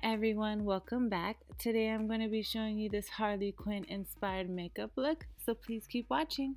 Everyone, welcome back. Today I'm going to be showing you this Harley Quinn inspired makeup look, so please keep watching.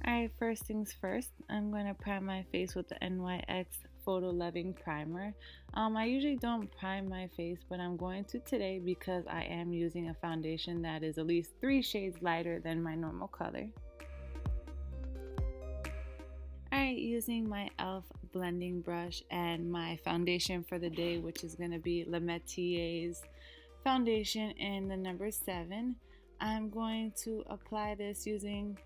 Alright, first things first, I'm going to prime my face with the NYX Photo Loving Primer. I usually don't prime my face, but I'm going to today because I am using a foundation that is at least 3 shades lighter than my normal color. Alright, using my e.l.f. blending brush and my foundation for the day, which is going to be Le Métier's foundation in the number 7, I'm going to apply this using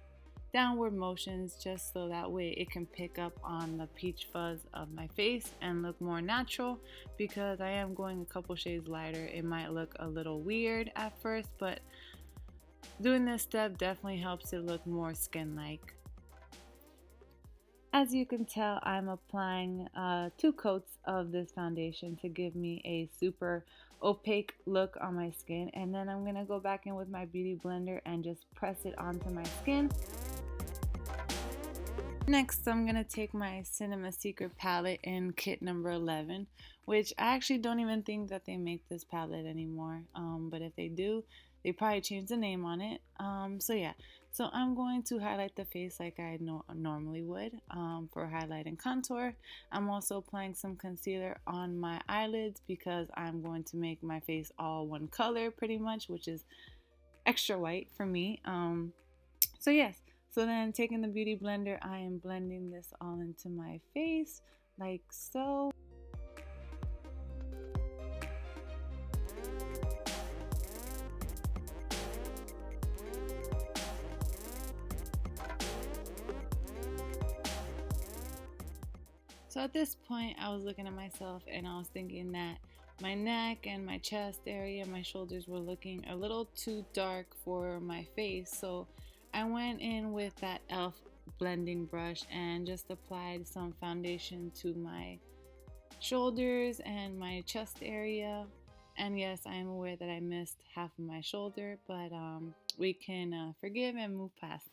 downward motions just so that way it can pick up on the peach fuzz of my face and look more natural. Because I am going a couple shades lighter, it might look a little weird at first, but doing this step definitely helps it look more skin-like. As you can tell, I'm applying 2 coats of this foundation to give me a super opaque look on my skin, and then I'm going to go back in with my beauty blender and just press it onto my skin. Next, I'm going to take my Cinema Secret palette in kit number 11, which I actually don't even think that they make this palette anymore, but if they do, they probably changed the name on it. So I'm going to highlight the face like I normally would for highlight and contour. I'm also applying some concealer on my eyelids because I'm going to make my face all one color pretty much, which is extra white for me. So then taking the beauty blender, I am blending this all into my face like so. So at this point, I was looking at myself and I was thinking that my neck and my chest area, my shoulders were looking a little too dark for my face. So I went in with that e.l.f. blending brush and just applied some foundation to my shoulders and my chest area. And yes, I'm aware that I missed half of my shoulder, but we can forgive and move past.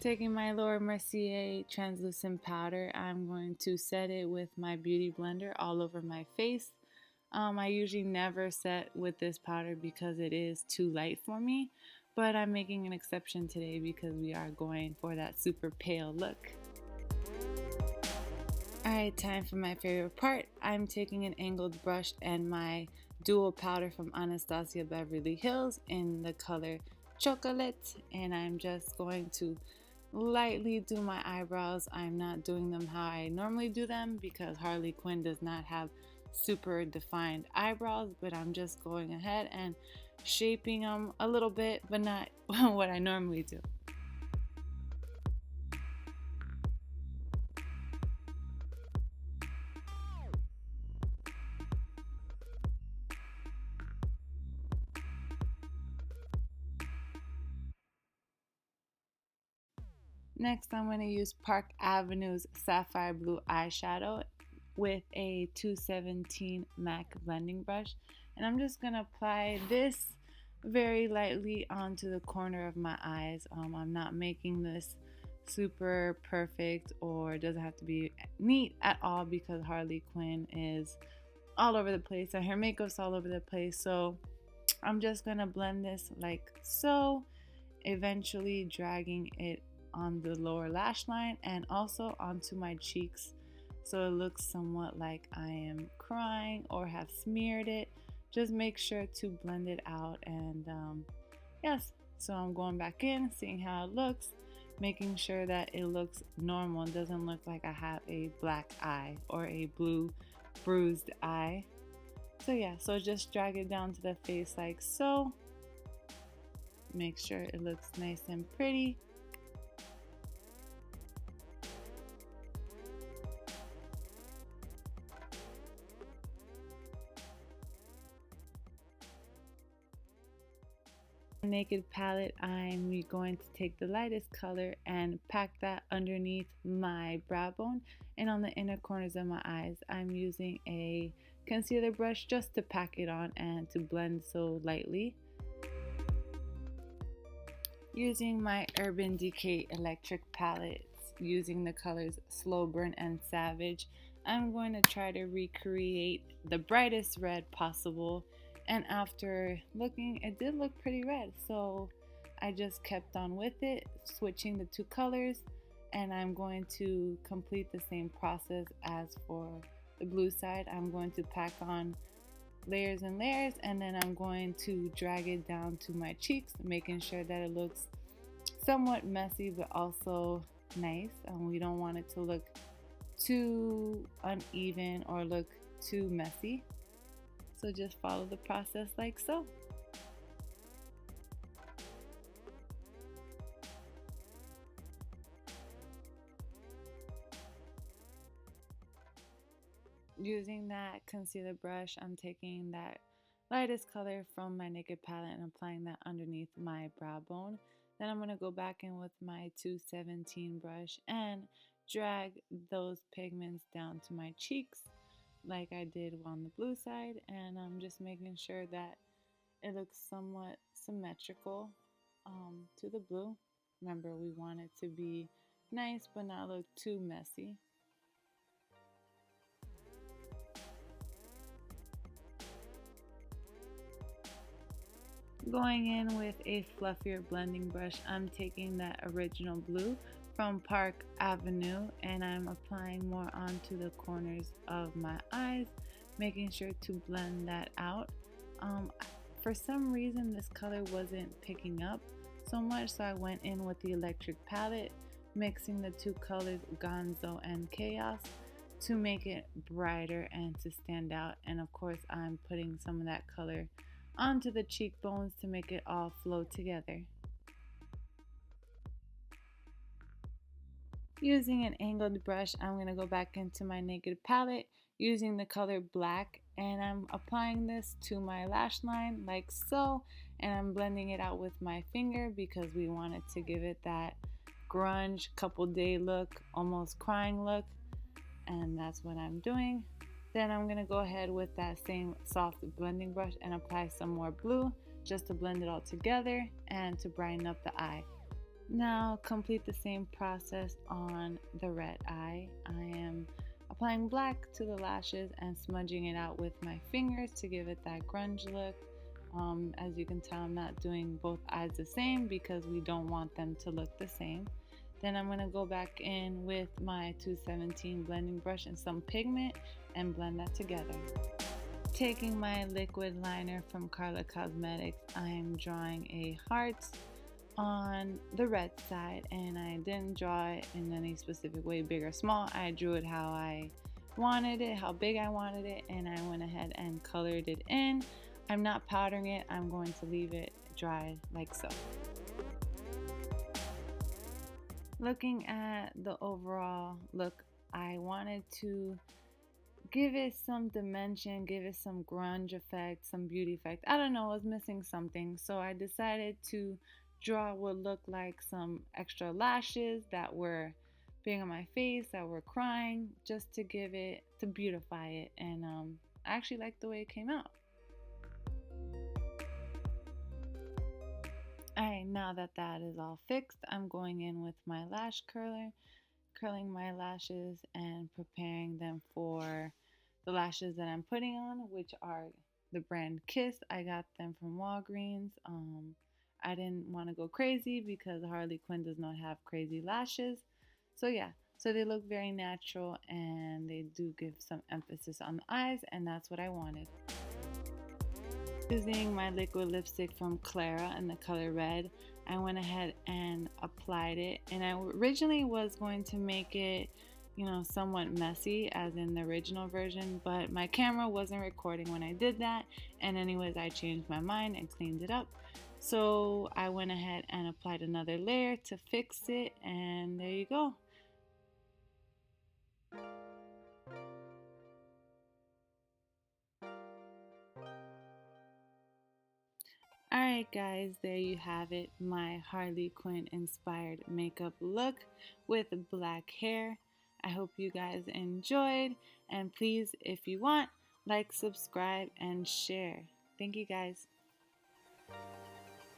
Taking my Laura Mercier translucent powder, I'm going to set it with my beauty blender all over my face. I usually never set with this powder because it is too light for me, but I'm making an exception today because we are going for that super pale look. Alright, time for my favorite part. I'm taking an angled brush and my dual powder from Anastasia Beverly Hills in the color Chocolate, and I'm just going to lightly do my eyebrows. I'm not doing them how I normally do them because Harley Quinn does not have super defined eyebrows, but I'm just going ahead and shaping them a little bit, but not what I normally do. Next, I'm going to use Park Avenue's Sapphire Blue eyeshadow with a 217 MAC blending brush. And I'm just going to apply this very lightly onto the corner of my eyes. I'm not making this super perfect or doesn't have to be neat at all because Harley Quinn is all over the place and her makeup's all over the place. So I'm just going to blend this like so, eventually dragging it on the lower lash line and also onto my cheeks so it looks somewhat like I am crying or have smeared it. Just make sure to blend it out, and yes, so I'm going back in, seeing how it looks, making sure that it looks normal. It doesn't look like I have a black eye or a blue bruised eye. So yeah, so just drag it down to the face like so. Make sure it looks nice and pretty. Naked palette, I'm going to take the lightest color and pack that underneath my brow bone and on the inner corners of my eyes. I'm using a concealer brush just to pack it on and to blend so lightly. Using my Urban Decay electric palettes, using the colors Slow Burn and Savage, I'm going to try to recreate the brightest red possible. And after looking, it did look pretty red, so I just kept on with it, switching the two colors, and I'm going to complete the same process as for the blue side. I'm going to pack on layers and layers, and then I'm going to drag it down to my cheeks, making sure that it looks somewhat messy but also nice. We don't want it to look too uneven or look too messy, so just follow the process like so. Using that concealer brush, I'm taking that lightest color from my Naked palette and applying that underneath my brow bone. Then I'm going to go back in with my 217 brush and drag those pigments down to my cheeks like I did on the blue side, and I'm just making sure that it looks somewhat symmetrical to the blue. Remember, we want it to be nice but not look too messy. Going in with a fluffier blending brush, I'm taking that original blue from Park Avenue and I'm applying more onto the corners of my eyes, making sure to blend that out. For some reason this color wasn't picking up so much, so I went in with the electric palette, mixing the two colors Gonzo and Chaos to make it brighter and to stand out. And of course I'm putting some of that color onto the cheekbones to make it all flow together. Using an angled brush, I'm going to go back into my Naked palette using the color black, and I'm applying this to my lash line like so, and I'm blending it out with my finger because we wanted to give it that grunge couple day look, almost crying look, and that's what I'm doing. Then I'm going to go ahead with that same soft blending brush and apply some more blue just to blend it all together and to brighten up the eye. Now complete the same process on the red eye. I am applying black to the lashes and smudging it out with my fingers to give it that grunge look. As you can tell, I'm not doing both eyes the same because we don't want them to look the same. Then I'm going to go back in with my 217 blending brush and some pigment and blend that together. Taking my liquid liner from Carla Cosmetics, I am drawing a heart on the red side, and I didn't draw it in any specific way, big or small. I drew it how I wanted it, how big I wanted it, and I went ahead and colored it in. I'm not powdering it, I'm going to leave it dry like so. Looking at the overall look, I wanted to give it some dimension, give it some grunge effect, some beauty effect. I don't know, I was missing something, so I decided to draw what looked like some extra lashes that were being on my face, that were crying, just to give it, to beautify it, and I actually liked the way it came out. Alright, now that that is all fixed, I'm going in with my lash curler, curling my lashes and preparing them for the lashes that I'm putting on, which are the brand Kiss. I got them from Walgreens. I didn't want to go crazy because Harley Quinn does not have crazy lashes. So yeah, so they look very natural and they do give some emphasis on the eyes, and that's what I wanted. Using my liquid lipstick from Clara in the color red, I went ahead and applied it, and I originally was going to make it, you know, somewhat messy as in the original version, but my camera wasn't recording when I did that, and anyways I changed my mind and cleaned it up. So I went ahead and applied another layer to fix it, and there you go. Alright guys, there you have it, my Harley Quinn inspired makeup look with black hair. I hope you guys enjoyed, and please, if you want, like, subscribe, and share. Thank you guys.